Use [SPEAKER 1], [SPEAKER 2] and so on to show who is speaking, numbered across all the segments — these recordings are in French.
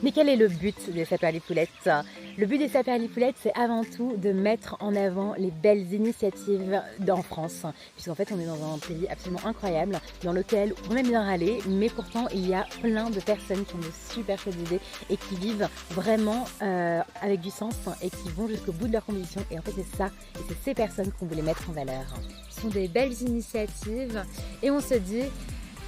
[SPEAKER 1] Mais quel est le but des Saperlipoulettes? Le but des Saperlipoulettes, c'est avant tout de mettre en avant les belles initiatives en France. Puisqu'en fait, on est dans un pays absolument incroyable, dans lequel on aime bien râler, mais pourtant, il y a plein de personnes qui ont de super chouettes idées et qui vivent vraiment avec du sens et qui vont jusqu'au bout de leurs convictions. Et en fait, c'est ça, et c'est ces personnes qu'on voulait mettre en valeur.
[SPEAKER 2] Ce sont des belles initiatives et on se dit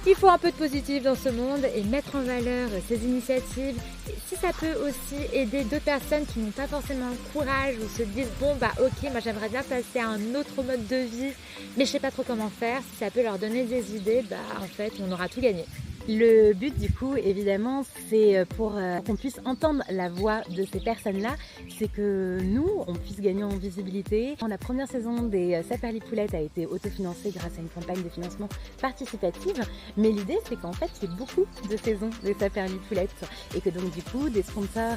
[SPEAKER 2] il faut un peu de positif dans ce monde et mettre en valeur ces initiatives. Et si ça peut aussi aider d'autres personnes qui n'ont pas forcément le courage ou se disent bon bah ok, moi j'aimerais bien passer à un autre mode de vie mais je sais pas trop comment faire, si ça peut leur donner des idées, bah en fait on aura tout gagné.
[SPEAKER 1] Le but du coup évidemment c'est pour qu'on puisse entendre la voix de ces personnes-là, c'est que nous on puisse gagner en visibilité. La première saison des Saperlipoulettes a été autofinancée grâce à une campagne de financement participative, mais l'idée c'est qu'en fait c'est beaucoup de saisons des Saperlipoulettes et que donc du coup des sponsors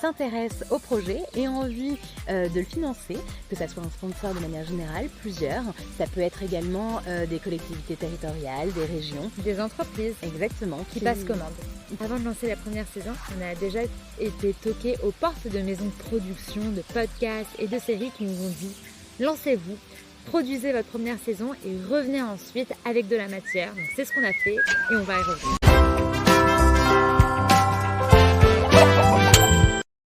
[SPEAKER 1] s'intéressent au projet et ont envie de le financer, que ça soit un sponsor de manière générale, plusieurs, ça peut être également des collectivités territoriales, des régions,
[SPEAKER 2] Des entreprises
[SPEAKER 1] exactement,
[SPEAKER 2] qui passent commande. Avant de lancer la première saison, on a déjà été toqué aux portes de maisons de production, de podcasts et de séries qui nous ont dit lancez-vous, produisez votre première saison et revenez ensuite avec de la matière. Donc c'est ce qu'on a fait et on va y revenir.